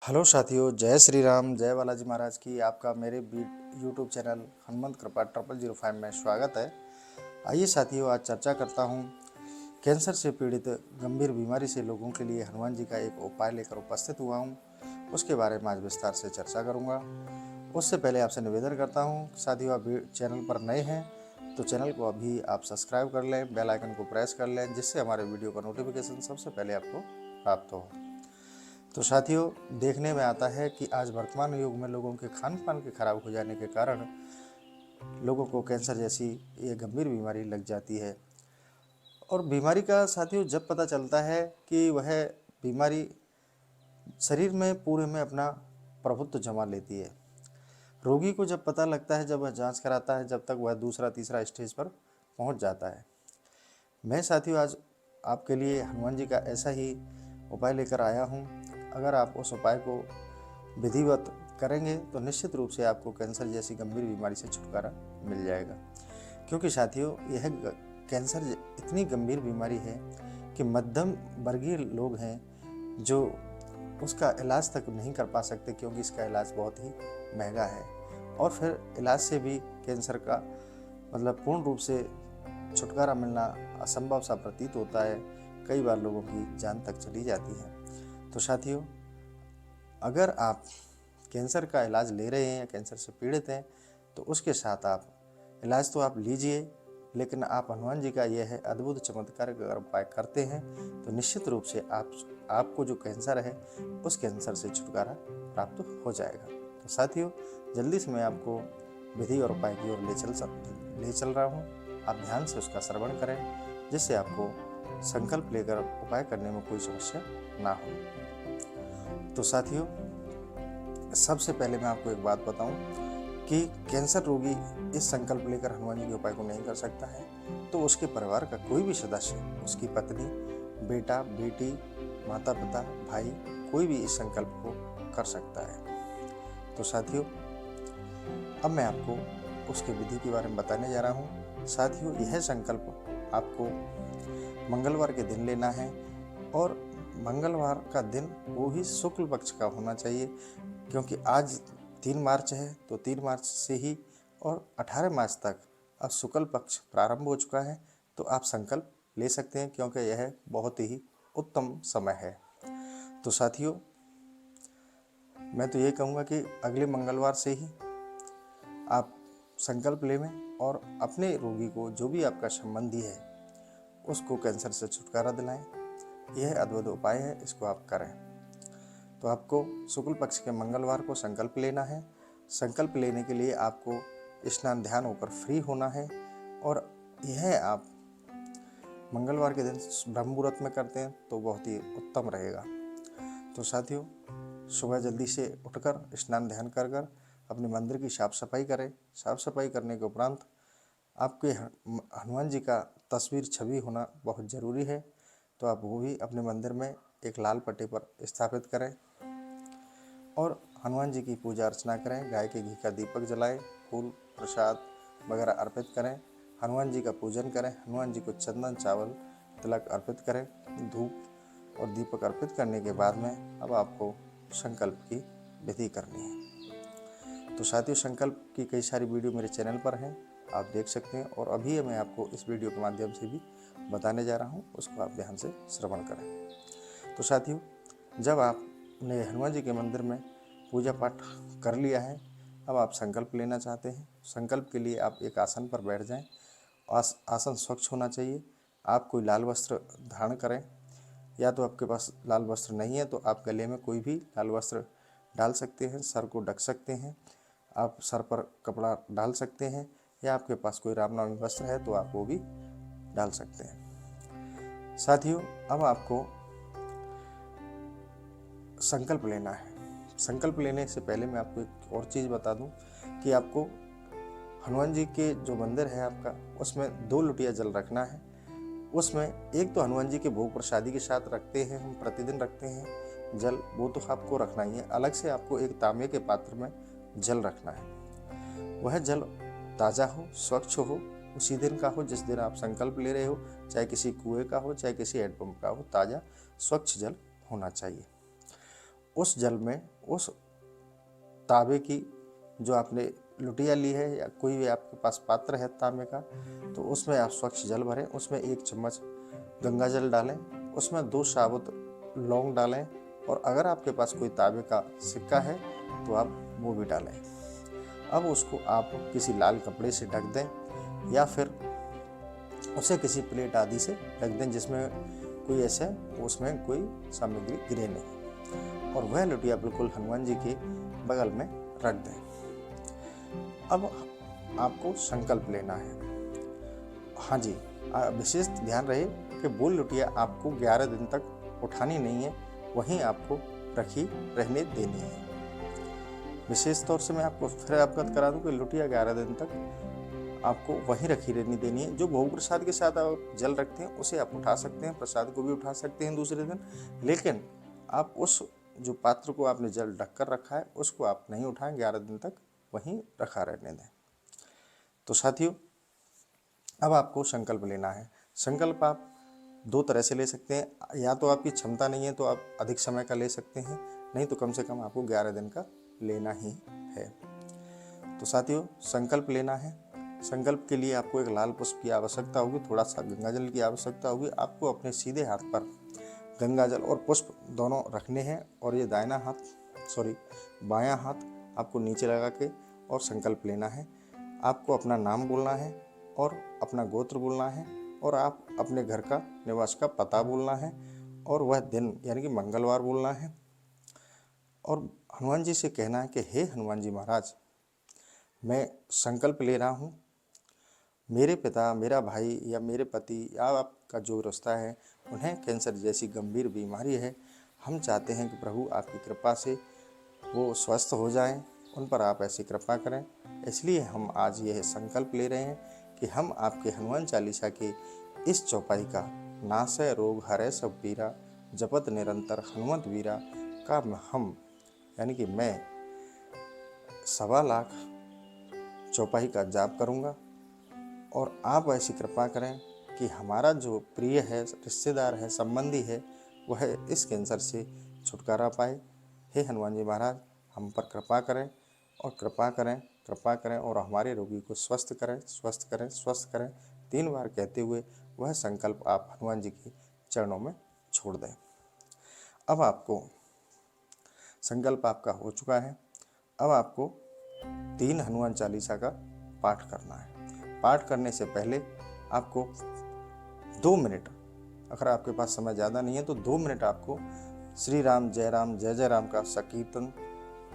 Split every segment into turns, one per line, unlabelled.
Hello साथियों, जय श्री राम, जय बालाजी महाराज की। आपका मेरे यूट्यूब चैनल हनुमंत कृपा 0005 में स्वागत है। आइए साथियों, आज चर्चा करता हूँ कैंसर से पीड़ित गंभीर बीमारी से लोगों के लिए हनुमान जी का एक उपाय लेकर उपस्थित हुआ हूँ। उसके बारे में आज विस्तार से चर्चा करूँगा। उससे पहले आपसे निवेदन करता हूँ साथियों, आप चैनल पर नए हैं तो चैनल को अभी आप सब्सक्राइब कर लें, बेल आइकन को प्रेस कर लें, जिससे हमारे वीडियो का नोटिफिकेशन सबसे पहले आपको प्राप्त हो। तो साथियों, देखने में आता है कि आज वर्तमान युग में लोगों के खान पान के खराब हो जाने के कारण लोगों को कैंसर जैसी ये गंभीर बीमारी लग जाती है। और बीमारी का साथियों जब पता चलता है कि वह बीमारी शरीर में पूरे में अपना प्रभुत्व जमा लेती है। रोगी को जब पता लगता है, जब वह जांच कराता है, जब तक वह दूसरा तीसरा स्टेज पर पहुंच जाता है। मैं साथियों आज आपके लिए हनुमान जी का ऐसा ही उपाय लेकर आया हूं। अगर आप उस उपाय को विधिवत करेंगे तो निश्चित रूप से आपको कैंसर जैसी गंभीर बीमारी से छुटकारा मिल जाएगा। क्योंकि साथियों यह कैंसर इतनी गंभीर बीमारी है कि मध्यम वर्गीय लोग हैं जो उसका इलाज तक नहीं कर पा सकते, क्योंकि इसका इलाज बहुत ही महंगा है। और फिर इलाज से भी कैंसर का पूर्ण रूप से छुटकारा मिलना असंभव सा प्रतीत होता है। कई बार लोगों की जान तक चली जाती है। तो साथियों, अगर आप कैंसर का इलाज ले रहे हैं या कैंसर से पीड़ित हैं तो उसके साथ आप इलाज तो आप लीजिए, लेकिन आप हनुमान जी का यह अद्भुत चमत्कार अगर उपाय करते हैं तो निश्चित रूप से आपको जो कैंसर है उस कैंसर से छुटकारा प्राप्त हो जाएगा। तो साथियों, जल्दी से मैं आपको विधि और उपाय की ओर ले चल रहा हूँ। आप ध्यान से उसका श्रवण करें, जिससे आपको संकल्प लेकर उपाय करने में कोई समस्या ना हो। तो साथियों, सबसे पहले मैं आपको एक बात बताऊं कि कैंसर रोगी इस संकल्प लेकर हनुमान जी के उपाय को नहीं कर सकता है तो उसके परिवार का कोई भी सदस्य, उसकी पत्नी, बेटा, बेटी, माता पिता, भाई, कोई भी इस संकल्प को कर सकता है। तो साथियों, अब मैं आपको उसके विधि के बारे में बताने जा रहा हूँ। साथियों, यह संकल्प आपको मंगलवार के दिन लेना है और मंगलवार का दिन वो ही शुक्ल पक्ष का होना चाहिए, क्योंकि आज 3 मार्च है तो 3 मार्च से ही और 18 मार्च तक अब शुक्ल पक्ष प्रारंभ हो चुका है। तो आप संकल्प ले सकते हैं, क्योंकि यह बहुत ही उत्तम समय है। तो साथियों, मैं तो ये कहूँगा कि अगले मंगलवार से ही आप संकल्प लें और अपने रोगी को, जो भी आपका संबंधी है, उसको कैंसर से छुटकारा दिलाएं। यह अद्भुत उपाय है, इसको आप करें। तो आपको शुक्ल पक्ष के मंगलवार को संकल्प लेना है। संकल्प लेने के लिए आपको स्नान ध्यान होकर फ्री होना है और यह आप मंगलवार के दिन ब्रह्म मुहूर्त में करते हैं तो बहुत ही उत्तम रहेगा। तो साथियों, सुबह जल्दी से उठकर स्नान ध्यान कर कर अपने मंदिर की साफ सफाई करें। साफ सफाई करने के उपरांत आपके हनुमान जी का तस्वीर छवि होना बहुत ज़रूरी है, तो आप वो भी अपने मंदिर में एक लाल पट्टे पर स्थापित करें और हनुमान जी की पूजा अर्चना करें। गाय के घी का दीपक जलाएं, फूल प्रसाद वगैरह अर्पित करें, हनुमान जी का पूजन करें, हनुमान जी को चंदन चावल तिलक अर्पित करें। धूप और दीपक अर्पित करने के बाद में अब आपको संकल्प की विधि करनी है। तो साथियों, संकल्प की कई सारी वीडियो मेरे चैनल पर हैं, आप देख सकते हैं। और अभी मैं आपको इस वीडियो के माध्यम से भी बताने जा रहा हूँ, उसको आप ध्यान से श्रवण करें। तो साथियों, जब आपने हनुमान जी के मंदिर में पूजा पाठ कर लिया है, अब आप संकल्प लेना चाहते हैं। संकल्प के लिए आप एक आसन पर बैठ जाएं। आसन स्वच्छ होना चाहिए। आप कोई लाल वस्त्र धारण करें, या तो आपके पास लाल वस्त्र नहीं है तो आप गले में कोई भी लाल वस्त्र डाल सकते हैं, सर को ढक सकते हैं, आप सर पर कपड़ा डाल सकते हैं, या आपके पास कोई रामनवमी वस्त्र है तो आप वो भी डाल सकते हैं। साथियों, अब आपको संकल्प लेना है। संकल्प लेने से पहले मैं आपको एक और चीज़ बता दूं कि आपको हनुमान जी के जो मंदिर है आपका, उसमें 2 लोटिया जल रखना है। उसमें एक तो हनुमान जी के भोग प्रसादी के साथ रखते हैं, हम प्रतिदिन रखते हैं जल, वो तो आपको रखना ही है। अलग से आपको एक तांबे के पात्र में जल रखना है। वह जल ताज़ा हो, स्वच्छ हो, उसी दिन का हो जिस दिन आप संकल्प ले रहे हो, चाहे किसी कुएं का हो, चाहे किसी हैंडपम्प का हो, ताज़ा स्वच्छ जल होना चाहिए। उस जल में उस तांबे की जो आपने लुटिया ली है या कोई भी आपके पास पात्र है तांबे का, तो उसमें आप स्वच्छ जल भरें, उसमें 1 चम्मच गंगा जल डालें, उसमें 2 साबुत लौंग डालें, और अगर आपके पास कोई तांबे का सिक्का है तो आप वो भी डालें। अब उसको आप किसी लाल कपड़े से ढक दें या फिर उसे किसी प्लेट आदि से ढक दें जिसमें कोई ऐसे उसमें कोई सामग्री गिरे नहीं, और वह लुटिया बिल्कुल हनुमान जी के बगल में रख दें। अब आपको संकल्प लेना है। हाँ जी, विशेष ध्यान रहे कि वो लुटिया आपको 11 दिन तक उठानी नहीं है, वहीं आपको रखी रहने देनी है। विशेष तौर से मैं आपको फिर अवगत करा दूं कि लुटिया 11 दिन तक आपको वहीं रखी रहनी देनी है। जो भोग प्रसाद के साथ आप जल रखते हैं उसे आप उठा सकते हैं, प्रसाद को भी उठा सकते हैं दूसरे दिन, लेकिन आप उस जो पात्र को आपने जल ढक कर रखा है उसको आप नहीं उठाएं, 11 दिन तक वहीं रखा रहने दें। तो साथियों, अब आपको संकल्प लेना है। संकल्प आप 2 तरह से ले सकते हैं, या तो आपकी क्षमता नहीं है तो आप अधिक समय का ले सकते हैं, नहीं तो कम से कम आपको 11 दिन का लेना ही है। तो साथियों, संकल्प लेना है। संकल्प के लिए आपको एक लाल पुष्प की आवश्यकता होगी, थोड़ा सा गंगा जल की आवश्यकता होगी। आपको अपने सीधे हाथ पर गंगा जल और पुष्प दोनों रखने हैं, और ये बायां हाथ आपको नीचे लगा के और संकल्प लेना है। आपको अपना नाम बोलना है और अपना गोत्र बोलना है, और आप अपने घर का निवास का पता बोलना है, और वह दिन यानी कि मंगलवार बोलना है, और हनुमान जी से कहना है कि हे हनुमान जी महाराज, मैं संकल्प ले रहा हूँ, मेरे पिता, मेरा भाई या मेरे पति या आपका जो रिश्ता है उन्हें कैंसर जैसी गंभीर बीमारी है। हम चाहते हैं कि प्रभु आपकी कृपा से वो स्वस्थ हो जाएं, उन पर आप ऐसी कृपा करें। इसलिए हम आज यह संकल्प ले रहे हैं कि हम आपके हनुमान चालीसा के इस चौपाई का नासै रोग हरै सब पीरा जपत निरंतर हनुमत वीरा का हम यानी कि मैं 1.25 लाख चौपाई का जाप करूँगा, और आप ऐसी कृपा करें कि हमारा जो प्रिय है, रिश्तेदार है, संबंधी है, वह इस कैंसर से छुटकारा पाए। हे हनुमान जी महाराज, हम पर कृपा करें और कृपा करें और हमारे रोगी को स्वस्थ करें, स्वस्थ करें, स्वस्थ करें। 3 बार कहते हुए वह संकल्प आप हनुमान जी के चरणों में छोड़ दें। अब आपको संकल्प आपका हो चुका है। अब आपको 3 हनुमान चालीसा का पाठ करना है। पाठ करने से पहले आपको 2 मिनट, अगर आपके पास समय ज़्यादा नहीं है तो 2 मिनट आपको श्री राम जय जय राम का संकीर्तन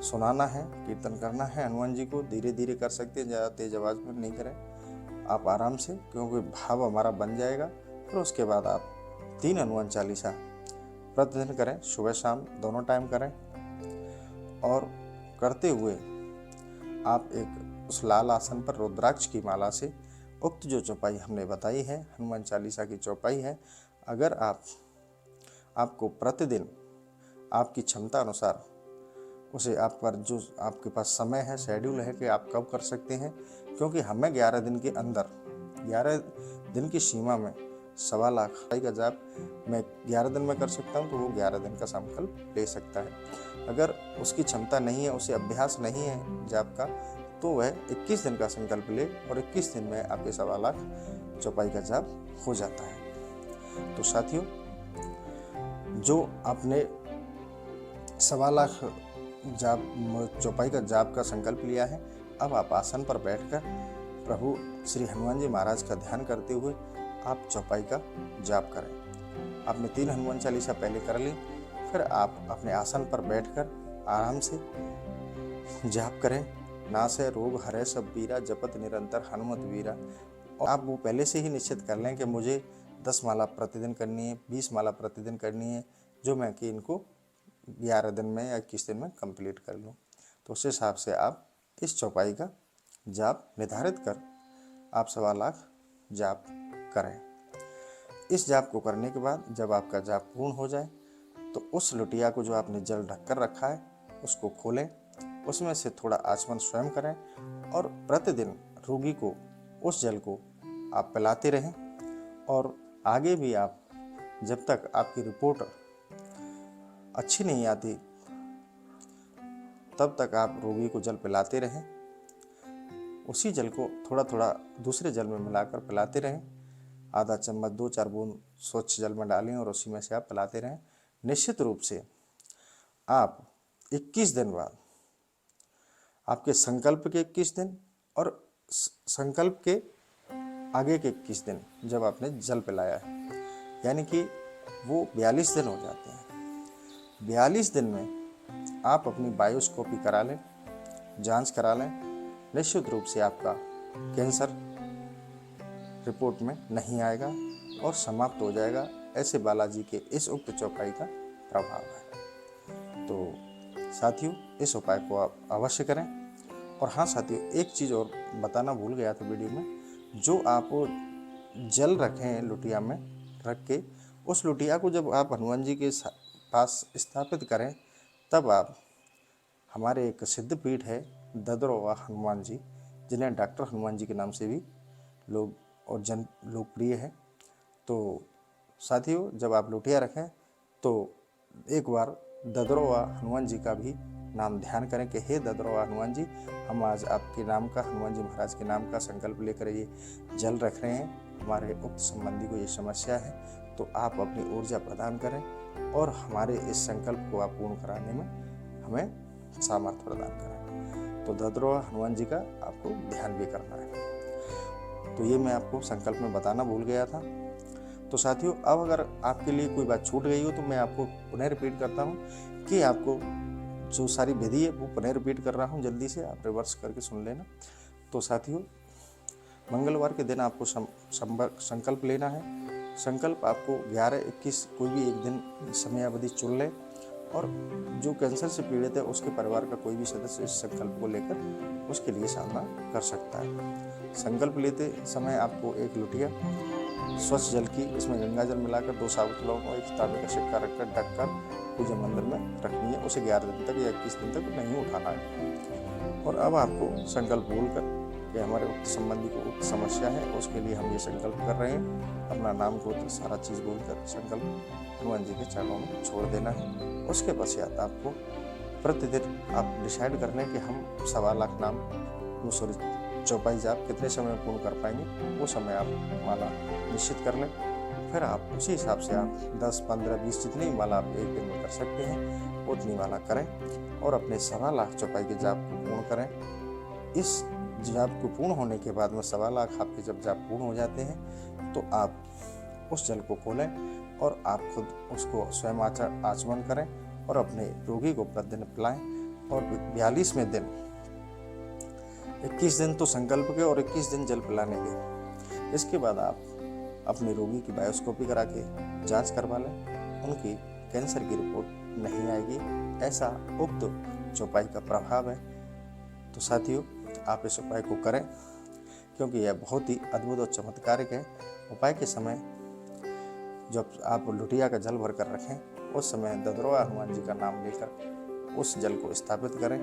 सुनाना है, कीर्तन करना है। हनुमान जी को धीरे धीरे कर सकते हैं, ज़्यादा तेज आवाज़ में नहीं करें, आप आराम से, क्योंकि भाव हमारा बन जाएगा। फिर उसके बाद आप 3 हनुमान चालीसा प्रतिदिन करें, सुबह शाम दोनों टाइम करें, और करते हुए आप एक उस लाल आसन पर रुद्राक्ष की माला से उक्त जो चौपाई हमने बताई है, हनुमान चालीसा की चौपाई है, अगर आपको प्रतिदिन आपकी क्षमता अनुसार उसे आप पर जो आपके पास समय है, शेड्यूल है कि आप कब कर सकते हैं, क्योंकि हमें 11 दिन के अंदर 11 दिन की सीमा में 1.25 लाख का जाप मैं 11 दिन में कर सकता हूं, तो वो 11 दिन का संकल्प ले सकता है। अगर उसकी क्षमता नहीं है, उसे अभ्यास नहीं है जाप का, तो वह 21 दिन का संकल्प ले, और 21 दिन में आपके 1.25 लाख चौपाई का जाप हो जाता है। तो साथियों, जो आपने 1.25 लाख चौपाई का जाप का संकल्प लिया है, अब आप आसन पर बैठकर प्रभु श्री हनुमान जी महाराज का ध्यान करते हुए आप चौपाई का जाप करें। आपने 3 हनुमान चालीसा पहले कर ली, फिर आप अपने आसन पर बैठकर आराम से जाप करें। नासै रोग हरै सब पीरा जपत निरंतर हनुमत वीरा। और आप वो पहले से ही निश्चित कर लें कि मुझे 10 माला प्रतिदिन करनी है, 20 माला प्रतिदिन करनी है, जो मैं कि इनको 11 दिन में या 21 दिन में कंप्लीट कर लूँ। तो उस हिसाब से आप इस चौपाई का जाप निर्धारित कर आप 1.25 लाख जाप करें। इस जाप को करने के बाद जब आपका जाप पूर्ण हो जाए, तो उस लुटिया को जो आपने जल ढक कर रखा है उसको खोलें, उसमें से थोड़ा आचमन स्वयं करें, और प्रतिदिन रोगी को उस जल को आप पिलाते रहें। और आगे भी आप, जब तक आपकी रिपोर्ट अच्छी नहीं आती, तब तक आप रोगी को जल पिलाते रहें। उसी जल को थोड़ा थोड़ा दूसरे जल में मिलाकर पिलाते रहें। आधा चम्मच 2-4 बूंद स्वच्छ जल में डालें और उसी में से आप पिलाते रहें। निश्चित रूप से आप 21 दिन बाद, आपके संकल्प के 21 दिन और संकल्प के आगे के 21 दिन जब आपने जल पिलाया है, यानी कि वो 42 दिन हो जाते हैं। 42 दिन में आप अपनी बायोस्कोपी करा लें, जांच करा लें। निश्चित रूप से आपका कैंसर रिपोर्ट में नहीं आएगा और समाप्त हो जाएगा। ऐसे बालाजी के इस उक्त चौपाई का प्रभाव है। तो साथियों, इस उपाय को आप अवश्य करें। और हाँ साथियों, एक चीज़ और बताना भूल गया था वीडियो में, जो आप जल रखें लुटिया में रख के, उस लुटिया को जब आप हनुमान जी के पास स्थापित करें, तब आप, हमारे एक सिद्ध पीठ है ददरवा हनुमान जी, जिन्हें डॉक्टर हनुमान जी के नाम से भी लोग और जन लोकप्रिय है। तो साथियों, जब आप लुटिया रखें तो एक बार ददरवा हनुमान जी का भी नाम ध्यान करें कि हे ददरवा हनुमान जी, हम आज आपके नाम का, हनुमान जी महाराज के नाम का संकल्प लेकर ये जल रख रहे हैं। हमारे उक्त संबंधी को ये समस्या है, तो आप अपनी ऊर्जा प्रदान करें और हमारे इस संकल्प को आप पूर्ण कराने में हमें सामर्थ्य प्रदान करें। तो ददरवा हनुमान जी का आपको ध्यान भी करना है। तो ये मैं आपको संकल्प में बताना भूल गया था। तो साथियों, अब अगर आपके लिए कोई बात छूट गई हो तो मैं आपको पुनः रिपीट करता हूँ कि आपको जो सारी विधि है वो पुनः रिपीट कर रहा हूँ, जल्दी से आप रिवर्स करके सुन लेना। तो साथियों, मंगलवार के दिन आपको संकल्प लेना है। संकल्प आपको 11-21 कोई भी एक दिन समयावधि चुन लें और जो कैंसर से पीड़ित है उसके परिवार का कोई भी सदस्य इस संकल्प को लेकर उसके लिए सामना कर सकता है। संकल्प लेते समय आपको एक लुटिया स्वच्छ जल की, इसमें गंगा जल मिलाकर 2 साबुत लौंग और 1 तांबे का सिक्का रखकर ढककर पूजा मंदिर में रखनी है। उसे 11 दिन तक या 21 दिन तक नहीं उठाना है। और अब आपको संकल्प बोलकर कि हमारे उक्त संबंधी को उक्त समस्या है, उसके लिए हम ये संकल्प कर रहे हैं, अपना नाम गोत्र सारा चीज़ बोलकर संकल्प हनुमान जी के चरणों में छोड़ देना है। उसके पश्चात आपको प्रतिदिन आप डिसाइड कर लें कि हम 1.25 लाख नाम चौपाई जाप कितने समय में पूर्ण कर पाएंगे, वो समय आप माला निश्चित कर लें। फिर आप उसी हिसाब से आप 10, 15, 20 जितनी माला आप एक दिन में कर सकते हैं उतनी माला करें और अपने 1.25 लाख चौपाई के जाप को पूर्ण करें। इस जाप को पूर्ण होने के बाद में 1.25 लाख आपके जब जाप पूर्ण हो जाते हैं तो आप उस जल को खोलें और आप खुद उसको स्वयं आचमन करें और अपने रोगी को प्रतिदिन पिलाएं। और 42वें दिन, 21 दिन तो संकल्प के और 21 दिन जल पिलाने के, इसके बाद आप अपने रोगी की बायोस्कोपी करा के जांच करवा लें। उनकी कैंसर की रिपोर्ट नहीं आएगी, ऐसा उक्त चौपाई का प्रभाव है। तो साथियों, आप इस उपाय को करें क्योंकि यह बहुत ही अद्भुत और चमत्कारिक है। उपाय के समय जब आप लुटिया का जल भर कर रखें, उस समय ददरवा हनुमान जी का नाम लेकर उस जल को स्थापित करें,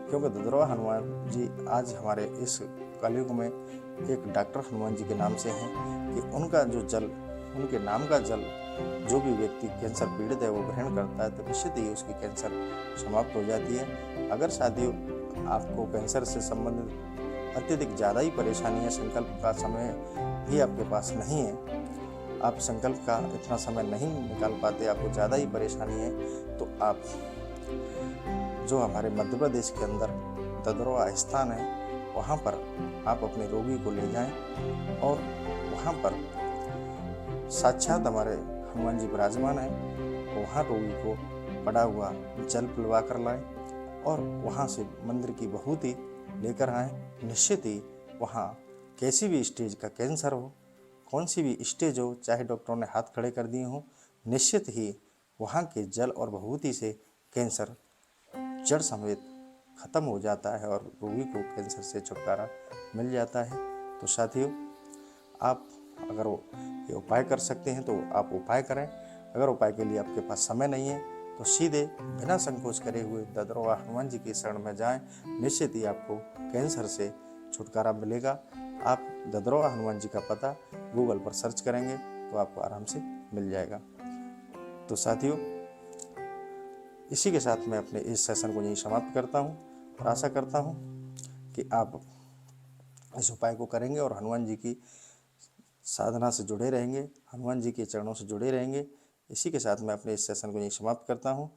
क्योंकि ददरवा हनुमान जी आज हमारे इस कलयुग में एक डॉक्टर हनुमान जी के नाम से हैं कि उनका जो जल, उनके नाम का जल जो भी व्यक्ति कैंसर पीड़ित है वो ग्रहण करता है तो निश्चित ही उसकी कैंसर समाप्त हो जाती है। अगर साथियों आपको कैंसर से संबंधित अत्यधिक ज़्यादा ही परेशानी है, संकल्प का समय भी आपके पास नहीं है, आप संकल्प का इतना समय नहीं निकाल पाते, आपको ज़्यादा ही परेशानी है, तो आप जो हमारे मध्य प्रदेश के अंदर ददरवा स्थान है वहाँ पर आप अपने रोगी को ले जाएं और वहाँ पर साक्षात हमारे हनुमान जी विराजमान हैं। वहाँ रोगी को पड़ा हुआ जल पिलवा कर लाएं और वहाँ से मंदिर की विभूति लेकर आएं। निश्चित ही वहाँ कैसी भी स्टेज का कैंसर हो, कौन सी भी स्टेज हो, चाहे डॉक्टरों ने हाथ खड़े कर दिए हों, निश्चित ही वहाँ के जल और विभूति से कैंसर जड़ समेत खत्म हो जाता है और रोगी को कैंसर से छुटकारा मिल जाता है। तो साथियों, आप अगर ये उपाय कर सकते हैं तो आप उपाय करें। अगर उपाय के लिए आपके पास समय नहीं है तो सीधे बिना संकोच करे हुए ददरवा हनुमान जी के शरण में जाएं। निश्चित ही आपको कैंसर से छुटकारा मिलेगा। आप ददरवा हनुमान जी का पता गूगल पर सर्च करेंगे तो आपको आराम से मिल जाएगा। तो साथियों, इसी के साथ मैं अपने इस सेशन को यहीं समाप्त करता हूँ और आशा करता हूँ कि आप इस उपाय को करेंगे और हनुमान जी की साधना से जुड़े रहेंगे, हनुमान जी के चरणों से जुड़े रहेंगे। इसी के साथ मैं अपने इस सेशन को यहीं समाप्त करता हूँ।